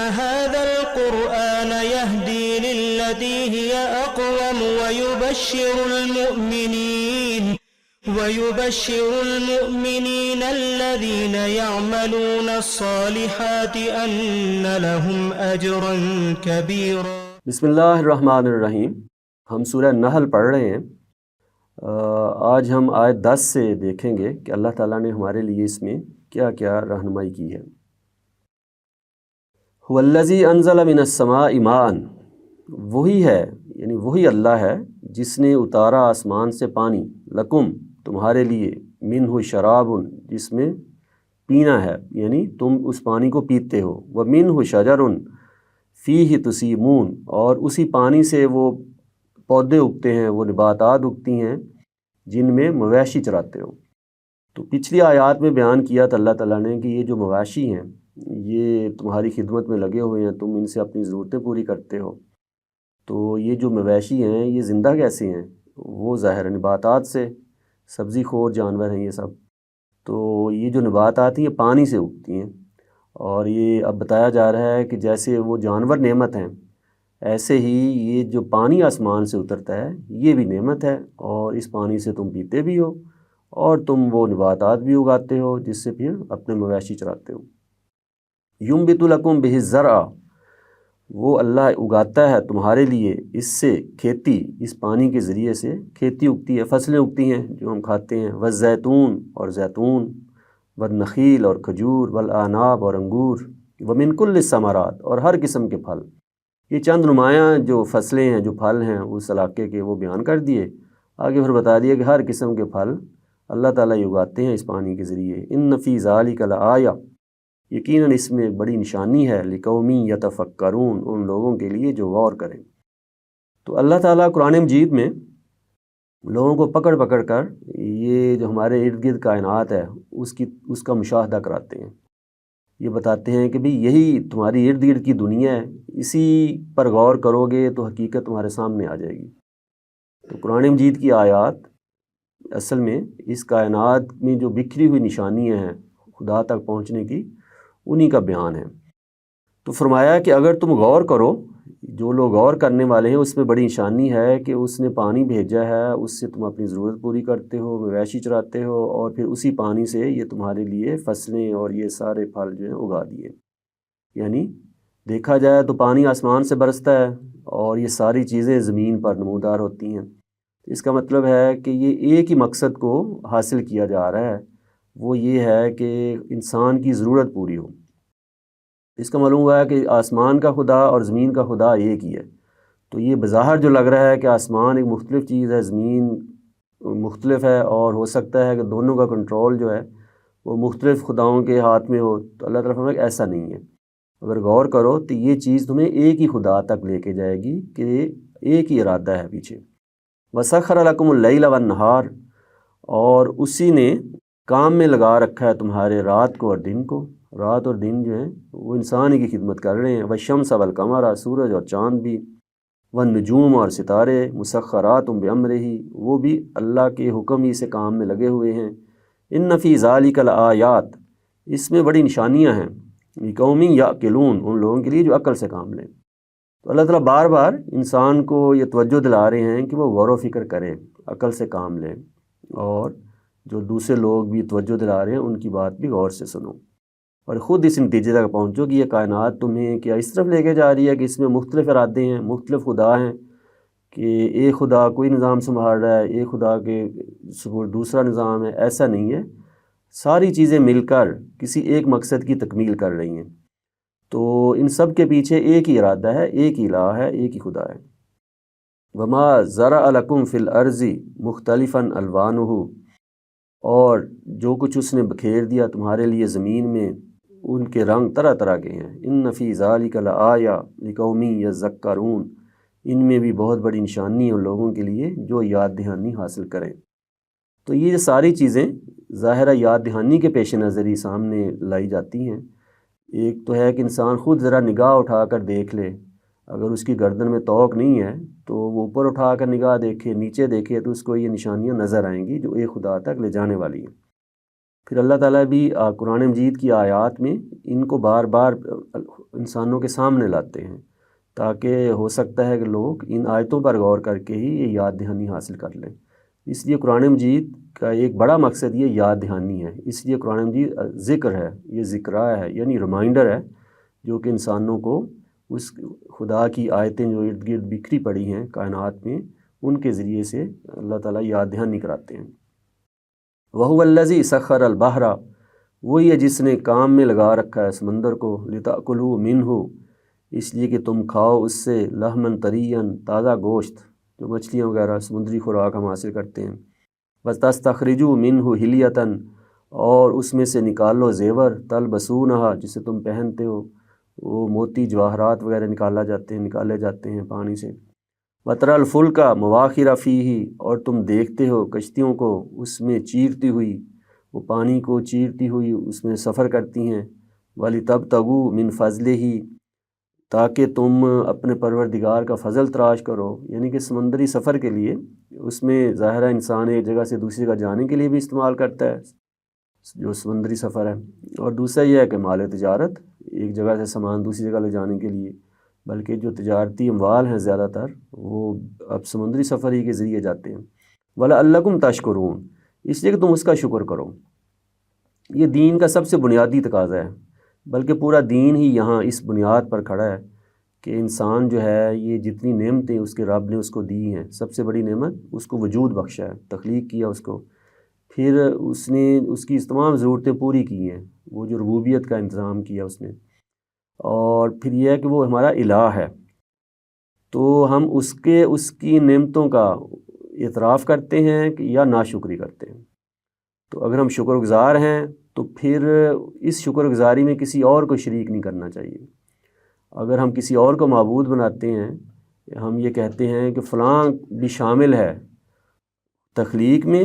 هذا القرآن يهدي للتي هي أقوم ويبشر المؤمنين الذين يعملون الصالحات أن لهم أجرا كبيرا۔ بسم اللہ الرحمن الرحیم۔ ہم سورہ نحل پڑھ رہے ہیں۔ آج ہم آیت 10 سے دیکھیں گے کہ اللہ تعالیٰ نے ہمارے لیے اس میں کیا کیا رہنمائی کی ہے۔ هو الذی انزل من السماء ماء، وہی ہے یعنی وہی اللہ ہے جس نے اتارا آسمان سے پانی، لکم تمہارے لیے، منہ شراب جس میں پینا ہے یعنی تم اس پانی کو پیتے ہو، ومنہ شجر فیہ تسیمون، اور اسی پانی سے وہ پودے اگتے ہیں، وہ نباتات اگتی ہیں جن میں مویشی چراتے ہو۔ تو پچھلی آیات میں بیان کیا تھا اللہ تعالیٰ نے کہ یہ جو مویشی ہیں یہ تمہاری خدمت میں لگے ہوئے ہیں، تم ان سے اپنی ضرورتیں پوری کرتے ہو۔ تو یہ جو مویشی ہیں یہ زندہ کیسے ہیں؟ وہ ظاہر نباتات سے، سبزی خور جانور ہیں یہ سب۔ تو یہ جو نباتات ہیں یہ پانی سے اگتی ہیں، اور یہ اب بتایا جا رہا ہے کہ جیسے وہ جانور نعمت ہیں، ایسے ہی یہ جو پانی آسمان سے اترتا ہے یہ بھی نعمت ہے، اور اس پانی سے تم پیتے بھی ہو اور تم وہ نباتات بھی اگاتے ہو جس سے پھر اپنے مویشی چراتے ہو۔ یُنبِتُ لَکُم بِہِ الزَّرْعَ، وہ اللہ اگاتا ہے تمہارے لیے اس سے کھیتی، اس پانی کے ذریعے سے کھیتی اگتی ہے، فصلیں اگتی ہیں جو ہم کھاتے ہیں، والزیتون اور زیتون، والنخیل اور کھجور، والاعناب اور انگور، ومن کل الثمرات اور ہر قسم کے پھل۔ یہ چند نمایاں جو فصلیں ہیں، جو پھل ہیں اس علاقے کے، وہ بیان کر دیے۔ آگے پھر بتا دیا کہ ہر قسم کے پھل اللہ تعالیٰ ہی اگاتے ہیں اس پانی کے ذریعے۔ ان فی ذالک لآیہ، یقیناً اس میں ایک بڑی نشانی ہے، لقوم یتفکرون، ان لوگوں کے لیے جو غور کریں۔ تو اللہ تعالیٰ قرآن مجید میں لوگوں کو پکڑ پکڑ کر یہ جو ہمارے ارد گرد کائنات ہے اس کا مشاہدہ کراتے ہیں۔ یہ بتاتے ہیں کہ بھئی یہی تمہاری ارد گرد کی دنیا ہے، اسی پر غور کرو گے تو حقیقت تمہارے سامنے آ جائے گی۔ تو قرآن مجید کی آیات اصل میں اس کائنات میں جو بکھری ہوئی نشانیاں ہیں خدا تک پہنچنے کی، انہی کا بیان ہے۔ تو فرمایا کہ اگر تم غور کرو، جو لوگ غور کرنے والے ہیں اس میں بڑی نشانی ہے کہ اس نے پانی بھیجا ہے، اس سے تم اپنی ضرورت پوری کرتے ہو، مویشی چراتے ہو، اور پھر اسی پانی سے یہ تمہارے لیے فصلیں اور یہ سارے پھل جو ہیں اگا دیے۔ یعنی دیکھا جائے تو پانی آسمان سے برستا ہے اور یہ ساری چیزیں زمین پر نمودار ہوتی ہیں۔ اس کا مطلب ہے کہ یہ ایک ہی مقصد کو حاصل کیا جا رہا ہے، وہ یہ ہے کہ انسان کی ضرورت پوری ہو۔ اس کا معلوم ہوا ہے کہ آسمان کا خدا اور زمین کا خدا ایک ہی ہے۔ تو یہ بظاہر جو لگ رہا ہے کہ آسمان ایک مختلف چیز ہے، زمین مختلف ہے، اور ہو سکتا ہے کہ دونوں کا کنٹرول جو ہے وہ مختلف خداؤں کے ہاتھ میں ہو، تو اللہ تعالیٰ فرمایا کہ ایسا نہیں ہے۔ اگر غور کرو تو یہ چیز تمہیں ایک ہی خدا تک لے کے جائے گی کہ ایک ہی ارادہ ہے پیچھے۔ وَسَخَّرَ لَكُمُ اللَّيْلَ وَالنَّهَارَ، اور اسی نے کام میں لگا رکھا ہے تمہارے رات کو اور دن کو۔ رات اور دن جو ہیں وہ انسان ہی کی خدمت کر رہے ہیں۔ وَالشَّمْسَ وَالْقَمَرَ، سورج اور چاند بھی، وَالنُّجُومُ اور ستارے، مُسَخَّرَاتٌ بِأَمْرِهِ، وہ بھی اللہ کے حکم ہی سے کام میں لگے ہوئے ہیں۔ اِنَّ فِي ذَلِكَ لَآیَاتٍ، اس میں بڑی نشانیاں ہیں، لِقَوْمٍ یَعْقِلُونَ، ان لوگوں کے لیے جو عقل سے کام لیں۔ تو اللہ تعالیٰ بار بار انسان کو یہ توجہ دلا رہے ہیں کہ وہ غور و فکر کرے، عقل سے کام لے، اور جو دوسرے لوگ بھی توجہ دلا رہے ہیں ان کی بات بھی غور سے سنو، اور خود اس نتیجے تک پہنچو کہ یہ کائنات تمہیں کیا اس طرف لے کے جا رہی ہے کہ اس میں مختلف ارادے ہیں، مختلف خدا ہیں، کہ ایک خدا کوئی نظام سنبھال رہا ہے، ایک خدا کے سپورٹ دوسرا نظام ہے۔ ایسا نہیں ہے، ساری چیزیں مل کر کسی ایک مقصد کی تکمیل کر رہی ہیں۔ تو ان سب کے پیچھے ایک ہی ارادہ ہے، ایک ہی الہ ہے، ایک ہی خدا ہے۔ وَمَا زَرَعَ لَكُمْ فِي الْأَرْضِ مُخْتَلِفًا أَلْوَانُهُ، اور جو کچھ اس نے بکھیر دیا تمہارے لیے زمین میں، ان کے رنگ طرح طرح کے ہیں۔ اِنَّ فِي ذَلِكَ لَآیَةً لِقَوْمٍ یَذَّکَّرُونَ، ان میں بھی بہت بڑی نشانی ہے ان لوگوں کے لیے جو یاد دہانی حاصل کریں۔ تو یہ ساری چیزیں ظاہرہ یاد دہانی کے پیش نظر ہی سامنے لائی جاتی ہیں۔ ایک تو ہے کہ انسان خود ذرا نگاہ اٹھا کر دیکھ لے، اگر اس کی گردن میں توق نہیں ہے تو وہ اوپر اٹھا کر نگاہ دیکھے، نیچے دیکھے، تو اس کو یہ نشانیاں نظر آئیں گی جو ایک خدا تک لے جانے والی ہیں۔ پھر اللہ تعالیٰ بھی قرآن مجید کی آیات میں ان کو بار بار انسانوں کے سامنے لاتے ہیں، تاکہ ہو سکتا ہے کہ لوگ ان آیتوں پر غور کر کے ہی یہ یاد دہانی حاصل کر لیں۔ اس لیے قرآن مجید کا ایک بڑا مقصد یہ یاد دہانی ہے، اس لیے قرآن مجید ذکر ہے، یہ ذکرہ ہے، یعنی ریمائنڈر ہے، جو کہ انسانوں کو اس خدا کی آیتیں جو ارد گرد بکھری پڑی ہیں کائنات میں، ان کے ذریعے سے اللہ تعالیٰ یاد دہانی کراتے ہیں۔ وَهُوَ الَّذِي سَخَّرَ الْبَحْرَ، وہی ہے جس نے کام میں لگا رکھا ہے سمندر کو، لِتَأْكُلُوا مِنْهُ، اس لیے کہ تم کھاؤ اس سے، لَحْمًا طَرِيًّا، تازہ گوشت، جو مچھلیاں وغیرہ سمندری خوراک ہم حاصل کرتے ہیں، وَتَسْتَخْرِجُوا مِنْهُ حِلْيَةً، اور اس میں سے نکالو زیور، تَلْبَسُونَهَا، جسے تم پہنتے ہو، وہ موتی جواہرات وغیرہ نکالے جاتے ہیں پانی سے، وَتَرَى الْفُلْكَ مَوَاخِرَ فِيهِ، اور تم دیکھتے ہو کشتیوں کو اس میں چیرتی ہوئی، وہ پانی کو چیرتی ہوئی اس میں سفر کرتی ہیں، وَلِتَبْتَغُوا مِنْ فَضْلِهِ، تاکہ تم اپنے پروردگار کا فضل تلاش کرو، یعنی کہ سمندری سفر کے لیے اس میں ظاہرہ انسان ایک جگہ سے دوسری جگہ جانے کے لیے بھی استعمال کرتا ہے جو سمندری سفر ہے، اور دوسرا یہ ہے کہ مال تجارت، ایک جگہ سے سامان دوسری جگہ لے جانے کے لیے، بلکہ جو تجارتی اموال ہیں زیادہ تر وہ اب سمندری سفر ہی کے ذریعے جاتے ہیں۔ وَلَعَلَّكُمْ تَشْكُرُونَ، اس لیے کہ تم اس کا شکر کرو۔ یہ دین کا سب سے بنیادی تقاضا ہے، بلکہ پورا دین ہی یہاں اس بنیاد پر کھڑا ہے کہ انسان جو ہے یہ جتنی نعمتیں اس کے رب نے اس کو دی ہیں، سب سے بڑی نعمت اس کو وجود بخشا ہے، تخلیق کیا اس کو، پھر اس نے اس کی تمام ضرورتیں پوری کی ہیں، وہ جو ربوبیت کا انتظام کیا اس نے، اور پھر یہ ہے کہ وہ ہمارا الہ ہے، تو ہم اس کی نعمتوں کا اعتراف کرتے ہیں یا ناشکری کرتے ہیں۔ تو اگر ہم شکر گزار ہیں تو پھر اس شکر گزاری میں کسی اور کو شریک نہیں کرنا چاہیے۔ اگر ہم کسی اور کو معبود بناتے ہیں، ہم یہ کہتے ہیں کہ فلاں بھی شامل ہے تخلیق میں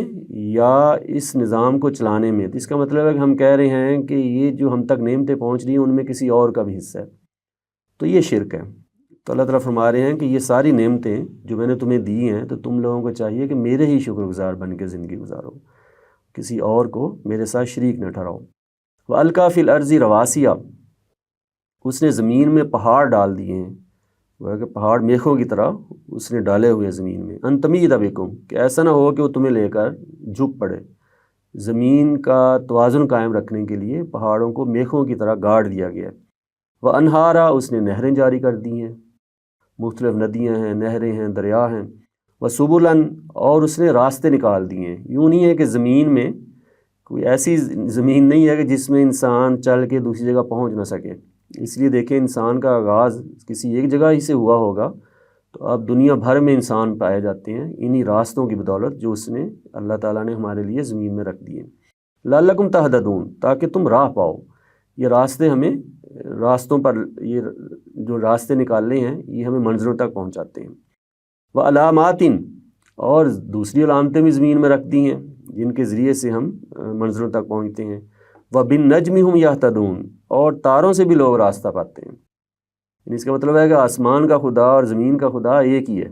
یا اس نظام کو چلانے میں، تو اس کا مطلب ہے کہ ہم کہہ رہے ہیں کہ یہ جو ہم تک نعمتیں پہنچ رہی ہیں ان میں کسی اور کا بھی حصہ ہے، تو یہ شرک ہے۔ تو اللہ تعالیٰ فرما رہے ہیں کہ یہ ساری نعمتیں جو میں نے تمہیں دی ہیں تو تم لوگوں کو چاہیے کہ میرے ہی شکر گزار بن کے زندگی گزارو، کسی اور کو میرے ساتھ شریک نہ ٹھہراؤ۔ وَأَلْقَىٰ فِي الْأَرْضِ رَوَاسِيَ، اس نے زمین میں پہاڑ ڈال دیے ہیں، وہ کہ پہاڑ میخوں کی طرح اس نے ڈالے ہوئے زمین میں، ان تمید بکم، کہ ایسا نہ ہو کہ وہ تمہیں لے کر جھک پڑے۔ زمین کا توازن قائم رکھنے کے لیے پہاڑوں کو میخوں کی طرح گاڑ دیا گیا ہے۔ وَأَنْهَارًا، اس نے نہریں جاری کر دی ہیں، مختلف ندیاں ہیں، نہریں ہیں، دریا ہیں۔ وَسُبُلًا، اور اس نے راستے نکال دیے ہیں۔ یوں نہیں ہے کہ زمین میں کوئی ایسی زمین نہیں ہے کہ جس میں انسان چل کے دوسری جگہ پہنچ نہ سکے، اس لیے دیکھیں انسان کا آغاز کسی ایک جگہ ہی سے ہوا ہوگا، تو اب دنیا بھر میں انسان پائے جاتے ہیں انہی راستوں کی بدولت جو اس نے اللہ تعالیٰ نے ہمارے لیے زمین میں رکھ دیے۔ لعلکم تہتدون، تاکہ تم راہ پاؤ۔ یہ راستے ہمیں راستوں پر، یہ جو راستے نکالنے ہیں یہ ہمیں منزلوں تک پہنچاتے ہیں۔ وعلامات، اور دوسری علامتیں بھی زمین میں رکھ دی ہیں جن کے ذریعے سے ہم منزلوں تک پہنچتے ہیں۔ وبالنجم هم یہتدون، اور تاروں سے بھی لوگ راستہ پاتے ہیں۔ یعنی اس کا مطلب ہے کہ آسمان کا خدا اور زمین کا خدا ایک ہی ہے،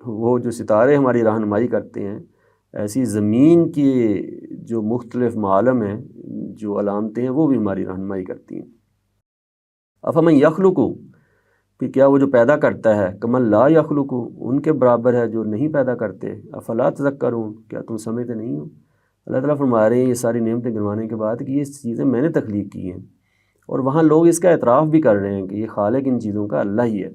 وہ جو ستارے ہماری رہنمائی کرتے ہیں، ایسی زمین کی جو مختلف معالم ہیں، جو علامتیں ہیں، وہ بھی ہماری رہنمائی کرتی ہیں۔ افمن یخلق، پھر کیا وہ جو پیدا کرتا ہے، کمن لا یخلق، ان کے برابر ہے جو نہیں پیدا کرتے، افلا تذکرون، کیا تم سمجھتے نہیں ہو؟ اللہ تعالیٰ فرما رہے ہیں یہ ساری نعمتیں گنوانے کے بعد کہ یہ چیزیں میں نے تخلیق کی ہیں، اور وہاں لوگ اس کا اعتراف بھی کر رہے ہیں کہ یہ خالق ان چیزوں کا اللہ ہی ہے،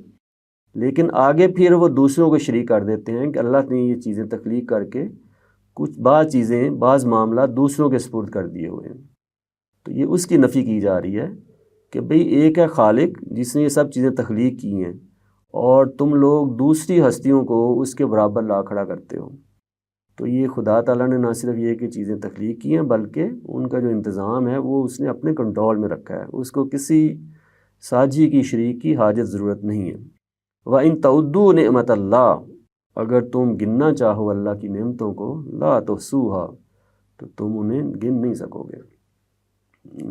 لیکن آگے پھر وہ دوسروں کو شریک کر دیتے ہیں کہ اللہ نے یہ چیزیں تخلیق کر کے بعض چیزیں، بعض معاملات دوسروں کے سپرد کر دیے ہوئے ہیں۔ تو یہ اس کی نفی کی جا رہی ہے کہ بھئی ایک ہے خالق جس نے یہ سب چیزیں تخلیق کی ہیں، اور تم لوگ دوسری ہستیوں کو اس کے برابر لا کھڑا کرتے ہو۔ تو یہ خدا تعالیٰ نے نہ صرف یہ کہ چیزیں تخلیق کی ہیں، بلکہ ان کا جو انتظام ہے وہ اس نے اپنے کنٹرول میں رکھا ہے، اس کو کسی ساجی کی شریک کی حاجت ضرورت نہیں ہے۔ وَإِن تَعُدُّوا نِعْمَتَ اللَّهِ، اگر تم گننا چاہو اللہ کی نعمتوں کو، لا تحصوها، تو تم انہیں گن نہیں سکو گے۔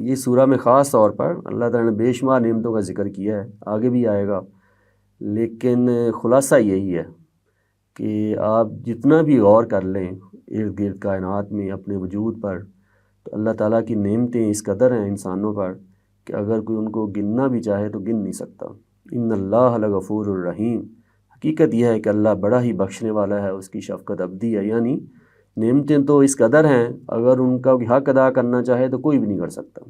یہ سورہ میں خاص طور پر اللہ تعالیٰ نے بے شمار نعمتوں کا ذکر کیا ہے، آگے بھی آئے گا، لیکن خلاصہ یہی ہے کہ آپ جتنا بھی غور کر لیں ارد گرد کائنات میں اپنے وجود پر، تو اللہ تعالیٰ کی نعمتیں اس قدر ہیں انسانوں پر کہ اگر کوئی ان کو گننا بھی چاہے تو گن نہیں سکتا۔ ان اللہ لغفور الرحیم، حقیقت یہ ہے کہ اللہ بڑا ہی بخشنے والا ہے، اس کی شفقت ابدی ہے، یعنی نعمتیں تو اس قدر ہیں اگر ان کا حق ادا کرنا چاہے تو کوئی بھی نہیں کر سکتا۔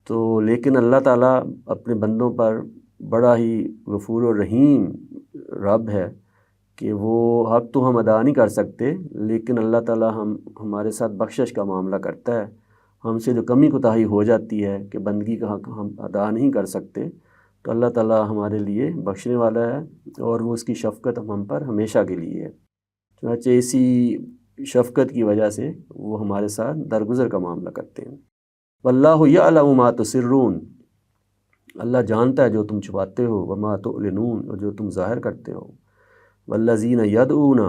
تو لیکن اللہ تعالیٰ اپنے بندوں پر بڑا ہی غفور الرحیم رب ہے کہ وہ حق تو ہم ادا نہیں کر سکتے، لیکن اللہ تعالیٰ ہمارے ساتھ بخشش کا معاملہ کرتا ہے۔ ہم سے جو کمی کوتاہی ہو جاتی ہے کہ بندگی کا حق ہم ادا نہیں کر سکتے، تو اللہ تعالیٰ ہمارے لیے بخشنے والا ہے، اور وہ اس کی شفقت ہم پر ہمیشہ کے لیے ہے۔ چنانچہ اسی شفقت کی وجہ سے وہ ہمارے ساتھ درگزر کا معاملہ کرتے ہیں۔ واللہ یعلم ما تسرون، اللہ جانتا ہے جو تم چھپاتے ہو، وما تعلنون، اور جو تم ظاہر کرتے ہو۔ والذین یدعون،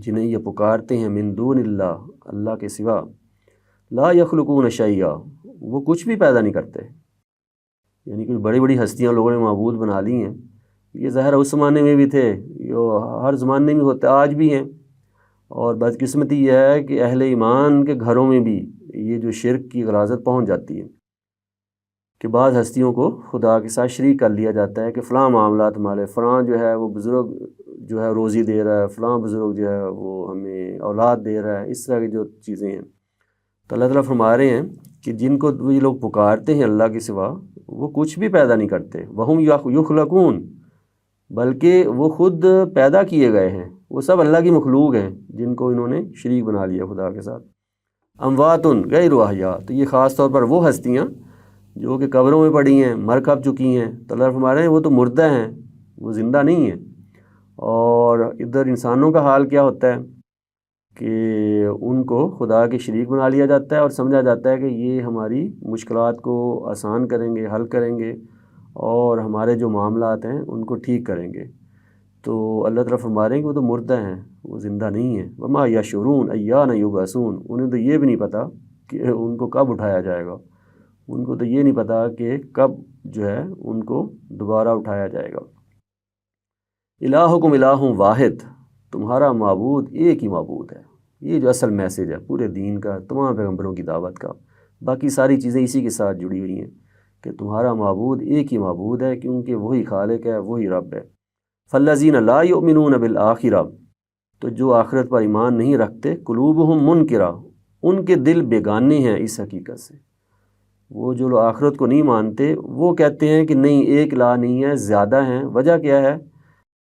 جنہیں یہ پکارتے ہیں، من دون اللہ، اللہ کے سوا، لا یخلقون شیئا، وہ کچھ بھی پیدا نہیں کرتے، یعنی کہ بڑی بڑی ہستیاں لوگوں نے معبود بنا لی ہیں۔ یہ ظاہر اس زمانے میں بھی تھے، یہ ہر زمانے میں ہوتے، آج بھی ہیں، اور بدقسمتی یہ ہے کہ اہل ایمان کے گھروں میں بھی یہ جو شرک کی غلاظت پہنچ جاتی ہے کہ بعض ہستیوں کو خدا کے ساتھ شریک کر لیا جاتا ہے کہ فلاں معاملات ہمارے، فلاں جو ہے وہ بزرگ جو ہے روزی دے رہا ہے، فلاں بزرگ جو ہے وہ ہمیں اولاد دے رہا ہے، اس طرح کی جو چیزیں ہیں۔ تو اللہ تعالیٰ فرما رہے ہیں کہ جن کو یہ لوگ پکارتے ہیں اللہ کے سوا، وہ کچھ بھی پیدا نہیں کرتے، وہم یخلقون، بلکہ وہ خود پیدا کیے گئے ہیں، وہ سب اللہ کی مخلوق ہیں جن کو انہوں نے شریک بنا لیا خدا کے ساتھ۔ اموات غیر احیاء، تو یہ خاص طور پر وہ ہستیاں جو کہ قبروں میں پڑی ہیں، مر کھپ چکی ہیں، تو اللہ فرما رہے ہیں وہ تو مردہ ہیں، وہ زندہ نہیں ہیں۔ اور ادھر انسانوں کا حال کیا ہوتا ہے کہ ان کو خدا کے شریک بنا لیا جاتا ہے اور سمجھا جاتا ہے کہ یہ ہماری مشکلات کو آسان کریں گے، حل کریں گے، اور ہمارے جو معاملات ہیں ان کو ٹھیک کریں گے۔ تو اللہ تعالیٰ فرما رہے ہیں کہ وہ تو مردہ ہیں، وہ زندہ نہیں ہیں۔ وما یشعرون ایان یبعثون، انہیں تو یہ بھی نہیں پتہ کہ ان کو کب اٹھایا جائے گا، ان کو تو یہ نہیں پتہ کہ کب جو ہے ان کو دوبارہ اٹھایا جائے گا۔ الہکم الہ واحد، تمہارا معبود ایک ہی معبود ہے۔ یہ جو اصل میسیج ہے پورے دین کا، تمام پیغمبروں کی دعوت کا، باقی ساری چیزیں اسی کے ساتھ جڑی ہوئی ہیں کہ تمہارا معبود ایک ہی معبود ہے، کیونکہ وہی خالق ہے، وہی رب ہے۔ فالذین لا یؤمنون بالآخرہ، تو جو آخرت پر ایمان نہیں رکھتے، قلوبہم منکرہ، ان کے دل بیگانے ہیں اس حقیقت سے۔ وہ جو لوگ آخرت کو نہیں مانتے وہ کہتے ہیں کہ نہیں، ایک الہ نہیں ہے، زیادہ ہیں۔ وجہ کیا ہے؟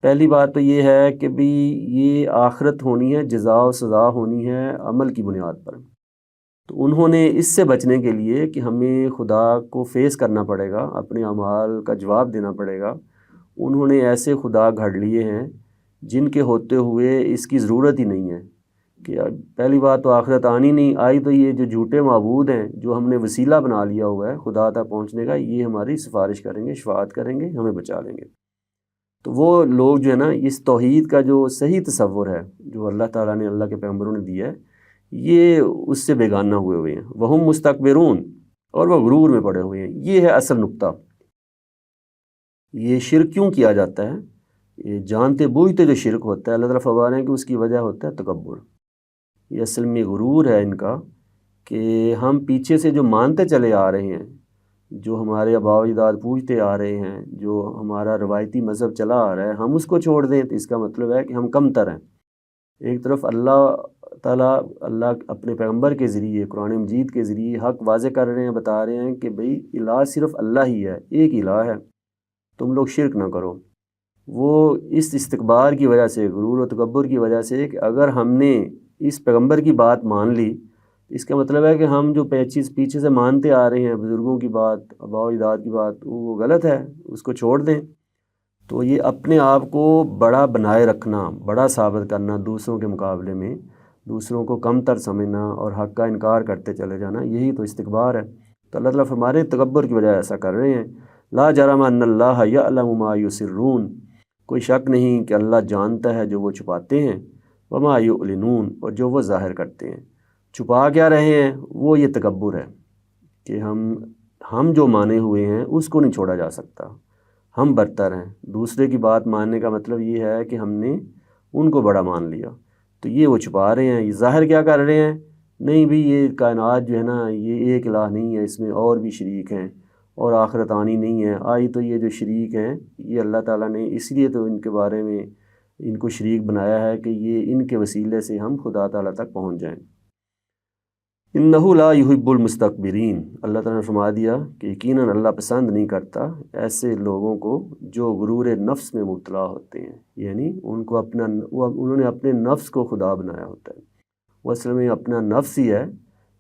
پہلی بات تو یہ ہے کہ بھی یہ آخرت ہونی ہے، جزا و سزا ہونی ہے عمل کی بنیاد پر، تو انہوں نے اس سے بچنے کے لیے کہ ہمیں خدا کو فیس کرنا پڑے گا، اپنے اعمال کا جواب دینا پڑے گا، انہوں نے ایسے خدا گھڑ لیے ہیں جن کے ہوتے ہوئے اس کی ضرورت ہی نہیں ہے کہ پہلی بات تو آخرت آنی نہیں آئی، تو یہ جو جھوٹے معبود ہیں جو ہم نے وسیلہ بنا لیا ہوا ہے خدا تک پہنچنے کا، یہ ہماری سفارش کریں گے، شفاعت کریں گے، ہمیں بچا لیں گے۔ تو وہ لوگ جو ہے نا، اس توحید کا جو صحیح تصور ہے جو اللہ تعالیٰ نے، اللہ کے پیغمبروں نے دیا ہے، یہ اس سے بیگانہ ہوئے ہیں۔ وہم مستکبرون، اور وہ غرور میں پڑے ہوئے ہیں۔ یہ ہے اصل نقطہ۔ یہ شرک کیوں کیا جاتا ہے؟ یہ جانتے بوجھتے جو شرک ہوتا ہے، اللہ تعالیٰ فرما رہے ہیں کہ اس کی وجہ ہوتا ہے تکبر۔ یہ اصل میں غرور ہے ان کا کہ ہم پیچھے سے جو مانتے چلے آ رہے ہیں، جو ہمارے آباء و اجداد پوجتے آ رہے ہیں، جو ہمارا روایتی مذہب چلا آ رہا ہے، ہم اس کو چھوڑ دیں تو اس کا مطلب ہے کہ ہم کم تر ہیں۔ ایک طرف اللہ تعالیٰ اپنے پیغمبر کے ذریعے، قرآن مجید کے ذریعے حق واضح کر رہے ہیں، بتا رہے ہیں کہ بھئی الہ صرف اللہ ہی ہے، ایک الہ ہے، تم لوگ شرک نہ کرو۔ وہ اس استکبار کی وجہ سے، غرور و تکبر کی وجہ سے کہ اگر ہم نے اس پیغمبر کی بات مان لی، اس کا مطلب ہے کہ ہم جو پیچھے سے مانتے آ رہے ہیں بزرگوں کی بات، آباء و اجداد کی بات، وہ غلط ہے، اس کو چھوڑ دیں۔ تو یہ اپنے آپ کو بڑا بنائے رکھنا، بڑا ثابت کرنا دوسروں کے مقابلے میں، دوسروں کو کم تر سمجھنا اور حق کا انکار کرتے چلے جانا، یہی تو استکبار ہے۔ تو اللہ تعالیٰ فرما رہے ہیں تکبر کی وجہ ایسا کر رہے ہیں۔ لا جرم ان اللہ یعلم ما یسرون، کوئی شک نہیں کہ اللہ جانتا ہے جو وہ چھپاتے ہیں، وما یعلنون، اور جو وہ ظاہر کرتے ہیں۔ چھپا کیا رہے ہیں؟ وہ یہ تکبر ہے کہ ہم جو مانے ہوئے ہیں اس کو نہیں چھوڑا جا سکتا، ہم برتر ہیں۔ دوسرے کی بات ماننے کا مطلب یہ ہے کہ ہم نے ان کو بڑا مان لیا، تو یہ وہ چھپا رہے ہیں۔ یہ ظاہر کیا کر رہے ہیں؟ نہیں بھی، یہ کائنات جو ہے نا، یہ ایک الہ نہیں ہے، اس میں اور بھی شریک ہیں، اور آخرت آنی نہیں ہے، آئی تو یہ جو شریک ہیں یہ اللہ تعالیٰ نے اس لیے تو ان کے بارے میں ان کو شریک بنایا ہے کہ یہ ان کے وسیلے سے ہم خدا تعالیٰ تک پہنچ جائیں۔ انہ لا یحب المستکبرین، اللہ تعالیٰ نے فرما دیا کہ یقیناً اللہ پسند نہیں کرتا ایسے لوگوں کو جو غرور نفس میں مبتلا ہوتے ہیں، یعنی انہوں نے اپنے نفس کو خدا بنایا ہوتا ہے۔ وہ اصل میں اپنا نفس ہی ہے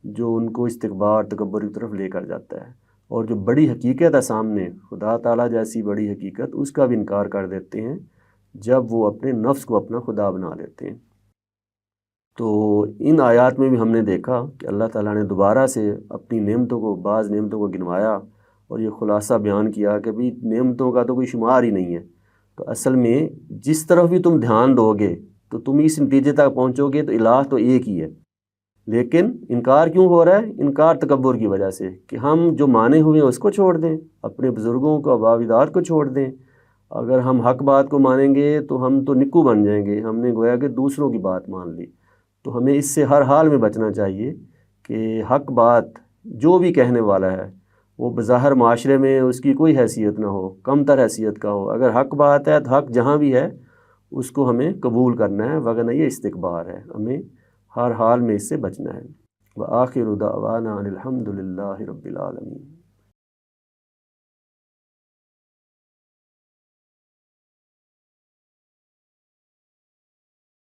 جو ان کو استکبار تکبر کی طرف لے کر جاتا ہے، اور جو بڑی حقیقت ہے سامنے خدا تعالیٰ جیسی بڑی حقیقت، اس کا بھی انکار کر دیتے ہیں جب وہ اپنے نفس کو اپنا خدا بنا لیتے ہیں۔ تو ان آیات میں بھی ہم نے دیکھا کہ اللہ تعالیٰ نے دوبارہ سے اپنی نعمتوں کو، بعض نعمتوں کو گنوایا اور یہ خلاصہ بیان کیا کہ بھی نعمتوں کا تو کوئی شمار ہی نہیں ہے۔ تو اصل میں جس طرف بھی تم دھیان دو گے تو تم اس نتیجے تک پہنچو گے تو الہ تو ایک ہی ہے، لیکن انکار کیوں ہو رہا ہے؟ انکار تکبر کی وجہ سے کہ ہم جو مانے ہوئے ہیں اس کو چھوڑ دیں، اپنے بزرگوں کو، آباء و اجداد کو چھوڑ دیں۔ اگر ہم حق بات کو مانیں گے تو ہم تو نکو بن جائیں گے، ہم نے گویا کہ دوسروں کی بات مان لی۔ تو ہمیں اس سے ہر حال میں بچنا چاہیے کہ حق بات جو بھی کہنے والا ہے وہ بظاہر معاشرے میں اس کی کوئی حیثیت نہ ہو، کم تر حیثیت کا ہو، اگر حق بات ہے تو حق جہاں بھی ہے اس کو ہمیں قبول کرنا ہے، وگرنہ یہ استکبار ہے، ہمیں ہر حال میں اس سے بچنا ہے۔ وآخر دعوانا ان الحمد للہ رب العالمین۔